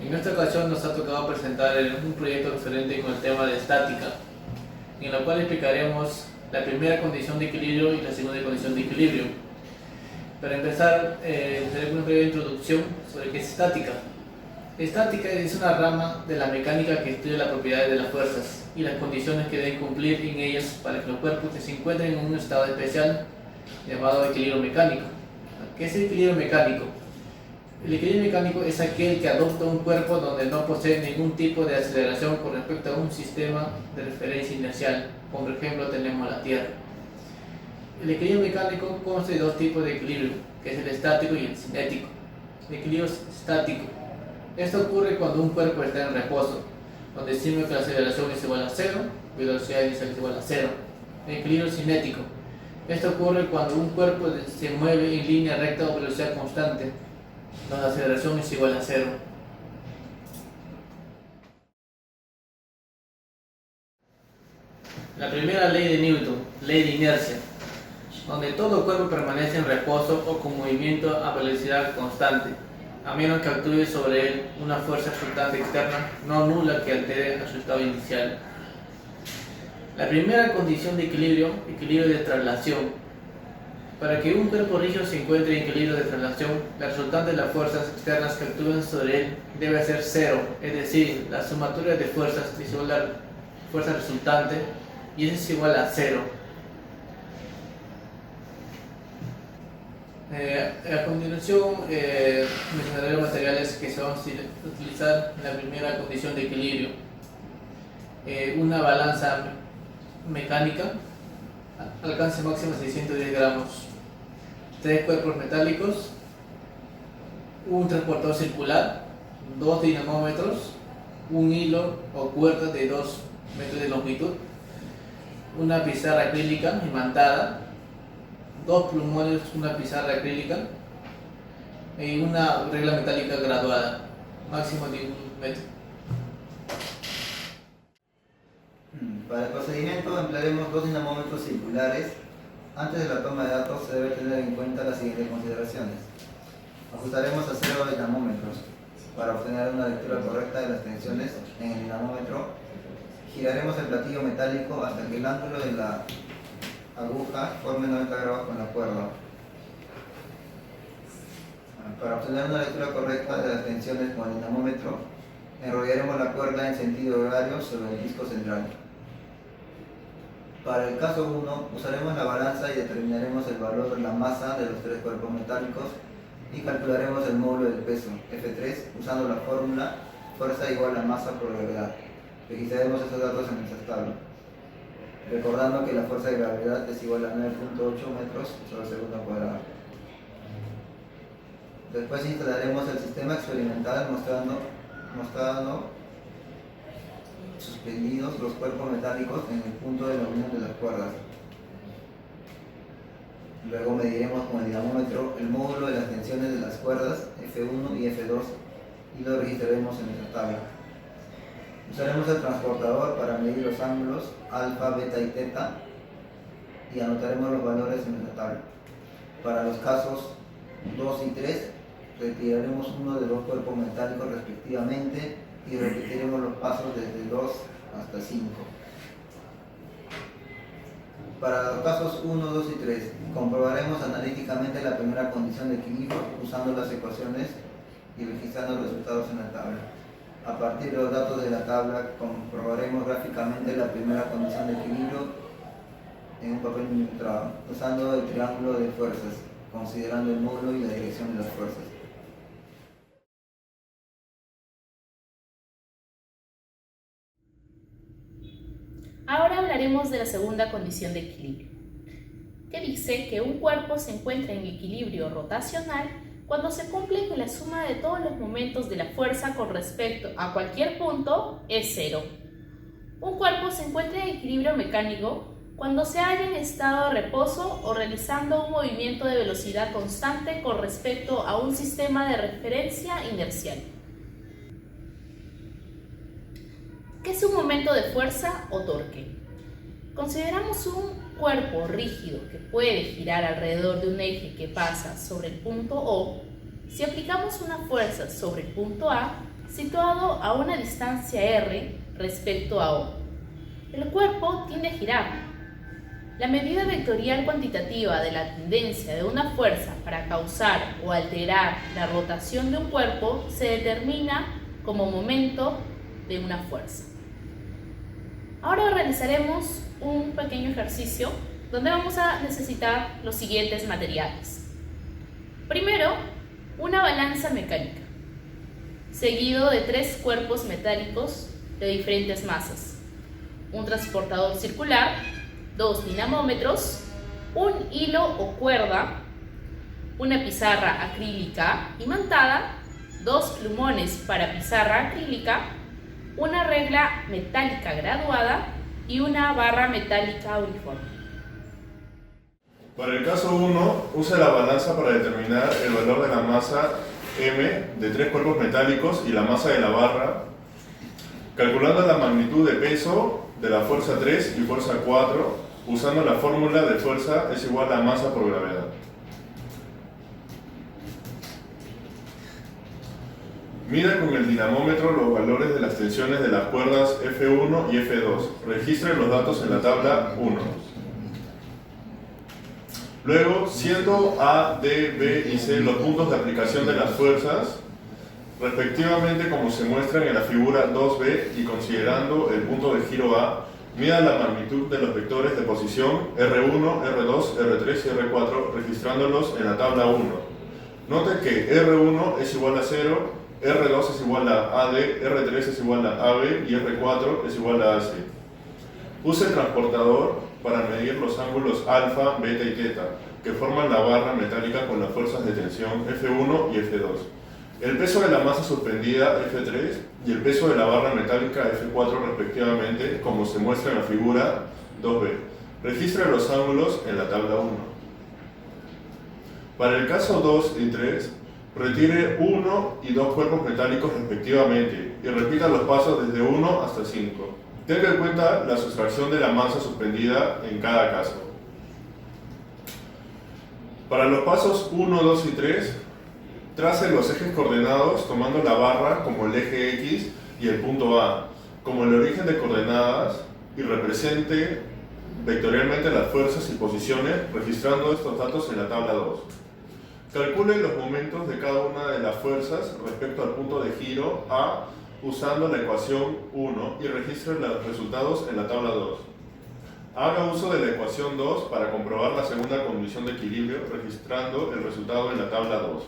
En esta ocasión nos ha tocado presentar un proyecto referente con el tema de estática, en el cual explicaremos la primera condición de equilibrio y la segunda condición de equilibrio. Para empezar, haré una breve introducción sobre qué es estática. Estática es una rama de la mecánica que estudia las propiedades de las fuerzas y las condiciones que deben cumplir en ellas para que los cuerpos se encuentren en un estado especial llamado equilibrio mecánico. ¿Qué es el equilibrio mecánico? El equilibrio mecánico es aquel que adopta un cuerpo donde no posee ningún tipo de aceleración con respecto a un sistema de referencia inercial. Por ejemplo, tenemos la Tierra. El equilibrio mecánico consta de dos tipos de equilibrio, que es el estático y el cinético. El equilibrio estático. Esto ocurre cuando un cuerpo está en reposo, donde decimos que la aceleración es igual a 0 y la velocidad inicial es igual a 0. El equilibrio cinético. Esto ocurre cuando un cuerpo se mueve en línea recta o velocidad constante, donde la aceleración es igual a 0. La primera ley de Newton, ley de inercia, donde todo cuerpo permanece en reposo o con movimiento a velocidad constante, a menos que actúe sobre él una fuerza resultante externa no nula que altere a su estado inicial. La primera condición de equilibrio, equilibrio de traslación. Para que un cuerpo rígido se encuentre en equilibrio de traslación, la resultante de las fuerzas externas que actúan sobre él debe ser 0, es decir, la sumatoria de fuerzas es igual a la fuerza resultante y eso es igual a 0. A continuación mencionaré los materiales que se van a utilizar en la primera condición de equilibrio. Una balanza mecánica, alcance máximo 610 gramos, 3 cuerpos metálicos, un transportador circular, 2 dinamómetros, un hilo o cuerda de 2 metros de longitud, una pizarra acrílica imantada, 2 plumones, una pizarra acrílica y una regla metálica graduada, máximo de 1 metro. Para el procedimiento emplearemos 2 dinamómetros circulares. Antes de la toma de datos se debe tener en cuenta las siguientes consideraciones. Ajustaremos a 0 dinamómetros para obtener una lectura correcta de las tensiones en el dinamómetro. Giraremos el platillo metálico hasta que el ángulo de la aguja forme 90 grados con la cuerda. Para obtener una lectura correcta de las tensiones con el dinamómetro, enrollaremos la cuerda en sentido horario sobre el disco central. Para el caso 1, usaremos la balanza y determinaremos el valor de la masa de los 3 cuerpos metálicos y calcularemos el módulo del peso, F3, usando la fórmula fuerza igual a masa por gravedad. Registraremos esos datos en nuestra tabla, recordando que la fuerza de gravedad es igual a 9.8 metros sobre segundo cuadrado. Después instalaremos el sistema experimental mostrando suspendidos los cuerpos metálicos en el punto de la unión de las cuerdas. Luego mediremos con el dinamómetro el módulo de las tensiones de las cuerdas F1 y F2 y lo registraremos en nuestra tabla. Usaremos el transportador para medir los ángulos alfa, beta y teta y anotaremos los valores en nuestra tabla. Para los casos 2 y 3 retiraremos uno de los cuerpos metálicos respectivamente y repetiremos los pasos desde 2 hasta 5. Para los casos 1, 2 y 3 comprobaremos analíticamente la primera condición de equilibrio usando las ecuaciones y registrando los resultados en la tabla. A partir de los datos de la tabla comprobaremos gráficamente la primera condición de equilibrio en un papel ilustrado usando el triángulo de fuerzas, considerando el módulo y la dirección de las fuerzas. Ahora hablaremos de la segunda condición de equilibrio, que dice que un cuerpo se encuentra en equilibrio rotacional cuando se cumple que la suma de todos los momentos de la fuerza con respecto a cualquier punto es 0. Un cuerpo se encuentra en equilibrio mecánico cuando se halla en estado de reposo o realizando un movimiento de velocidad constante con respecto a un sistema de referencia inercial. ¿Qué es un momento de fuerza o torque? Consideramos un cuerpo rígido que puede girar alrededor de un eje que pasa sobre el punto O. Si aplicamos una fuerza sobre el punto A, situado a una distancia r respecto a O. El cuerpo tiende a girar. La medida vectorial cuantitativa de la tendencia de una fuerza para causar o alterar la rotación de un cuerpo se determina como momento de una fuerza. Ahora realizaremos un pequeño ejercicio donde vamos a necesitar los siguientes materiales. Primero, una balanza mecánica, seguido de 3 cuerpos metálicos de diferentes masas, un transportador circular, 2 dinamómetros, un hilo o cuerda, una pizarra acrílica imantada, 2 plumones para pizarra acrílica, una regla metálica graduada y una barra metálica uniforme. Para el caso 1, use la balanza para determinar el valor de la masa M de 3 cuerpos metálicos y la masa de la barra, calculando la magnitud de peso de la fuerza 3 y fuerza 4, usando la fórmula de fuerza es igual a masa por gravedad. Mida con el dinamómetro los valores de las tensiones de las cuerdas F1 y F2. Registre los datos en la tabla 1. Luego, siendo A, D, B y C los puntos de aplicación de las fuerzas, respectivamente como se muestran en la figura 2B, y considerando el punto de giro A, mida la magnitud de los vectores de posición R1, R2, R3 y R4, registrándolos en la tabla 1. Note que R1 es igual a 0, R2 es igual a AD, R3 es igual a AB y R4 es igual a AC. Use el transportador para medir los ángulos alfa, beta y teta, que forman la barra metálica con las fuerzas de tensión F1 y F2. El peso de la masa suspendida F3 y el peso de la barra metálica F4 respectivamente, como se muestra en la figura 2B. Registre los ángulos en la tabla 1. Para el caso 2 y 3, retire 1 y 2 cuerpos metálicos respectivamente y repita los pasos desde 1 hasta 5. Tenga en cuenta la sustracción de la masa suspendida en cada caso. Para los pasos 1, 2 y 3, trace los ejes coordenados tomando la barra como el eje X y el punto A como el origen de coordenadas y represente vectorialmente las fuerzas y posiciones registrando estos datos en la tabla 2. Calcule los momentos de cada una de las fuerzas respecto al punto de giro A usando la ecuación 1 y registre los resultados en la tabla 2. Haga uso de la ecuación 2 para comprobar la segunda condición de equilibrio registrando el resultado en la tabla 2.